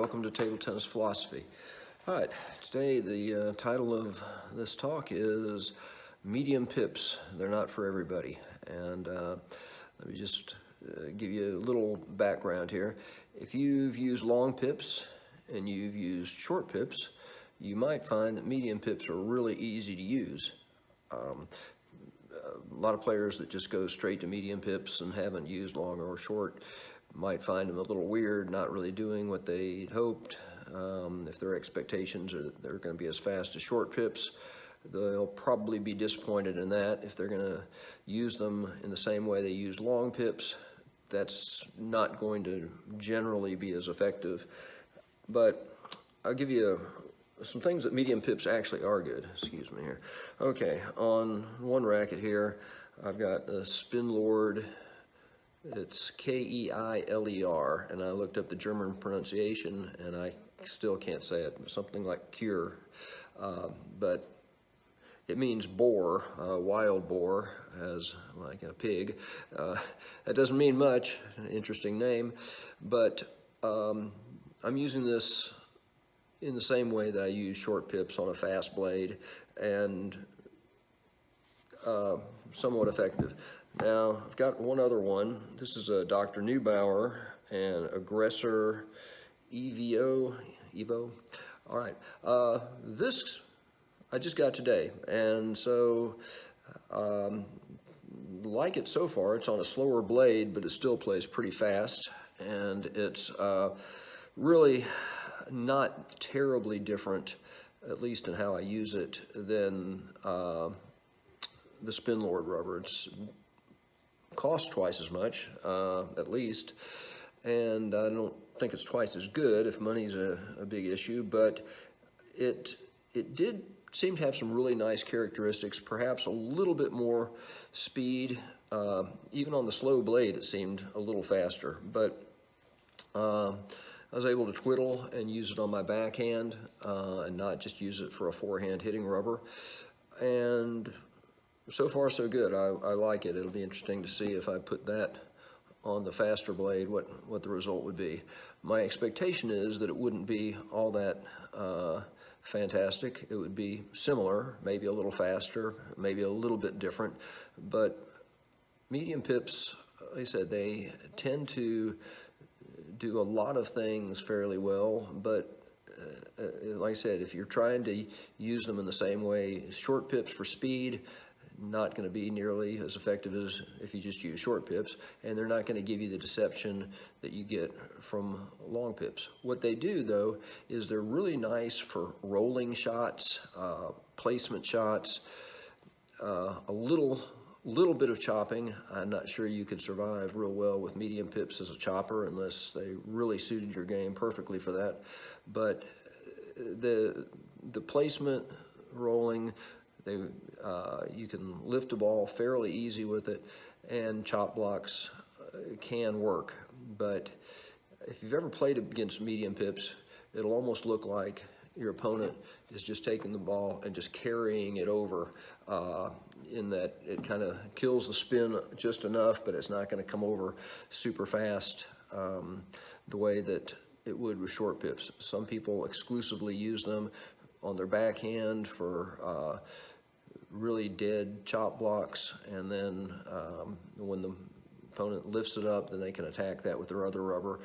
welcome to Table Tennis Philosophy. All right, today the title of this talk is Medium Pips. They're not for everybody. And let me just give you a little background here. If you've used long pips and you've used short pips, you might find that medium pips are really easy to use. A lot of players that just go straight to medium pips and haven't used long or short might find them a little weird, not really doing what they'd hoped. If their expectations are that they're going to be as fast as short pips, they'll probably be disappointed in that. If they're going to use them in the same way they use long pips, that's not going to generally be as effective. But I'll give you some things that medium pips actually are good. Excuse me here. Okay, on one racket here, I've got a Spinlord. It's K-E-I-L-E-R, and I looked up the German pronunciation, and I still can't say it. Something like cure, but it means boar, wild boar, as like a pig. That doesn't mean much. An interesting name, but I'm using this in the same way that I use short pips on a fast blade, and somewhat effective. Now, I've got one other one. This is a Dr. Neubauer and Aggressor EVO. All right. This I just got today, and so like it so far. It's on a slower blade, but it still plays pretty fast, and it's really not terribly different, at least in how I use it, than the Spinlord rubber. It's costs twice as much, at least, and I don't think it's twice as good if money's a big issue, but it did seem to have some really nice characteristics, perhaps a little bit more speed. Even on the slow blade, it seemed a little faster, but I was able to twiddle and use it on my backhand and not just use it for a forehand hitting rubber. And so far, so good. I like it. It'll be interesting to see if I put that on the faster blade, what the result would be. My expectation is that it wouldn't be all that fantastic. It would be similar, maybe a little faster, maybe a little bit different. But medium pips, like I said, they tend to do a lot of things fairly well, but like I said, if you're trying to use them in the same way, short pips for speed, not going to be nearly as effective as if you just use short pips, and they're not going to give you the deception that you get from long pips. What they do, though, is they're really nice for rolling shots, placement shots, a little bit of chopping. I'm not sure you could survive real well with medium pips as a chopper unless they really suited your game perfectly for that. But the placement, rolling, you can lift a ball fairly easy with it, and chop blocks can work. But if you've ever played against medium pips, it'll almost look like your opponent is just taking the ball and just carrying it over, in that it kind of kills the spin just enough, but it's not going to come over super fast the way that it would with short pips. Some people exclusively use them on their backhand for really dead chop blocks, and then when the opponent lifts it up, then they can attack that with their other rubber.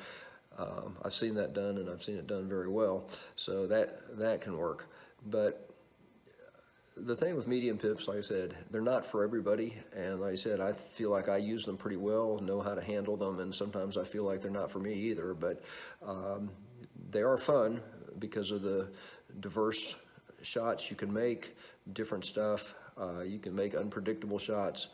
I've seen that done, and I've seen it done very well, so that can work. But the thing with medium pips, like I said, they're not for everybody, and like I said, I feel like I use them pretty well, know how to handle them, and sometimes I feel like they're not for me either, but they are fun because of the diverse shots you can make, different stuff. You can make unpredictable shots,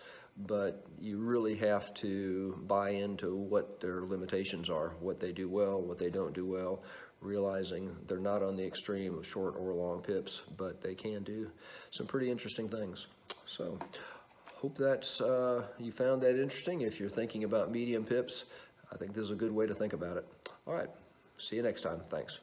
but you really have to buy into what their limitations are, what they do well, what they don't do well, realizing they're not on the extreme of short or long pips, but they can do some pretty interesting things. So hope that's you found that interesting. If you're thinking about medium pips, I think this is a good way to think about it. All right, see you next time. Thanks.